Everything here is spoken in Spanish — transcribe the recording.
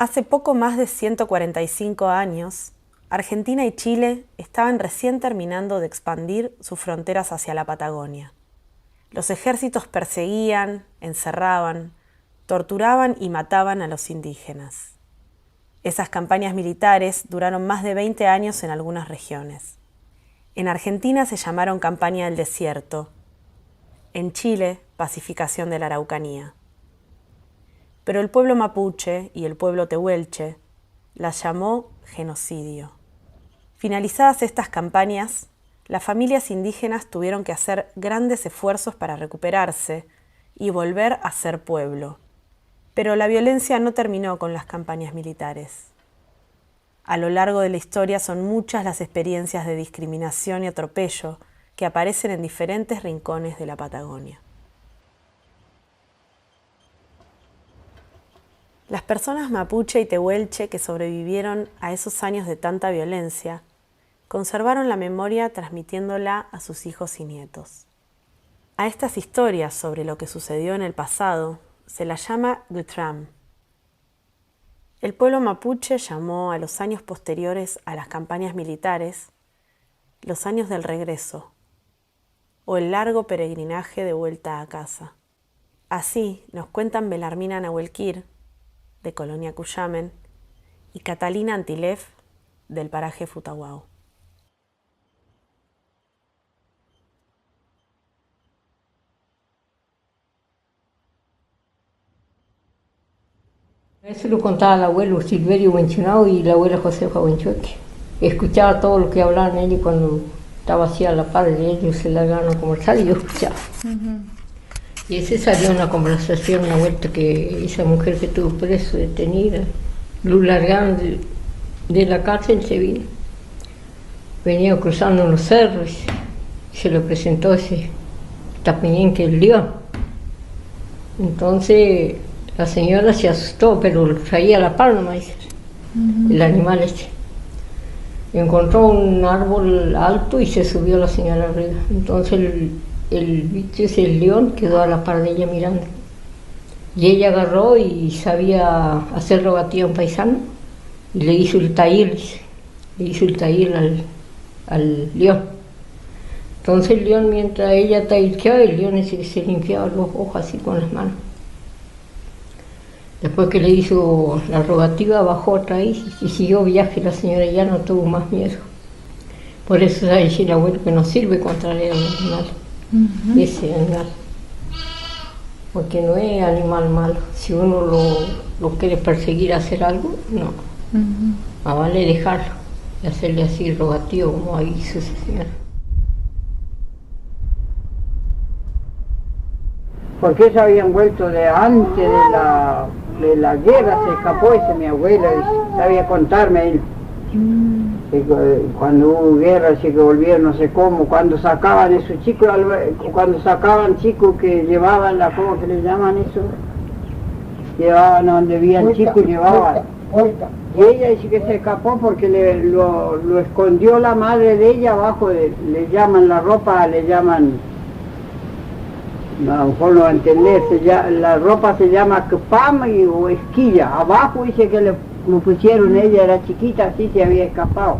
Hace poco más de 145 años, Argentina y Chile estaban recién terminando de expandir sus fronteras hacia la Patagonia. Los ejércitos perseguían, encerraban, torturaban y mataban a los indígenas. Esas campañas militares duraron más de 20 años en algunas regiones. En Argentina se llamaron Campaña del Desierto, en Chile, Pacificación de la Araucanía. Pero el pueblo mapuche y el pueblo tehuelche las llamó genocidio. Finalizadas estas campañas, las familias indígenas tuvieron que hacer grandes esfuerzos para recuperarse y volver a ser pueblo. Pero la violencia no terminó con las campañas militares. A lo largo de la historia son muchas las experiencias de discriminación y atropello que aparecen en diferentes rincones de la Patagonia. Las personas mapuche y tehuelche que sobrevivieron a esos años de tanta violencia conservaron la memoria transmitiéndola a sus hijos y nietos. A estas historias sobre lo que sucedió en el pasado se las llama Gutram. El pueblo mapuche llamó a los años posteriores a las campañas militares los años del regreso o el largo peregrinaje de vuelta a casa. Así nos cuentan Belarmina Nahuelquir, de Colonia Cuyamen, y Catalina Antilef, del paraje Futahuao. Eso lo contaba el abuelo Silverio Buenchunao y la abuela Josefa Buenchoque. Escuchaba todo lo que hablaban ellos cuando estaba así a la par de ellos, se largaban a conversar y yo escuchaba. Y ese salió una conversación, una vuelta que esa mujer que estuvo preso, detenida, lo largaron de la cárcel, se vino. Venía cruzando los cerros y se le presentó ese tapiñén, el león. Entonces la señora se asustó, pero lo traía a la par nomás, el animal este. Encontró un árbol alto y se subió la señora arriba. Entonces el bicho ese, el león, quedó a la par de ella mirando. Y ella agarró y sabía hacer rogativa a un paisano y le hizo el taír, al león. Entonces el león, mientras ella tairqueaba, el león se limpiaba los ojos así con las manos. Después que le hizo la rogativa, bajó otra vez y siguió viaje. La señora ya no tuvo más miedo. Por eso sabe decir el abuelo que no sirve contra el animal, ese animal. Porque no es animal malo. Si uno lo quiere perseguir a hacer algo, no. Más vale dejarlo y hacerle así rogativo como hizo esa señora. Porque ellos habían vuelto de antes de la guerra, se escapó ese mi abuela, sabía contarme él. Cuando hubo guerra, así que volvieron no sé cómo, cuando sacaban esos chicos, cuando sacaban chicos que llevaban ¿cómo que le llaman eso? Llevaban a donde habían chicos, llevaban. Y ella dice que se escapó porque lo escondió la madre de ella abajo, le llaman la ropa, le llaman... No, a lo mejor no va a entender, la ropa se llama kpam o esquilla. Abajo dice que le pusieron, ella era chiquita, así se había escapado.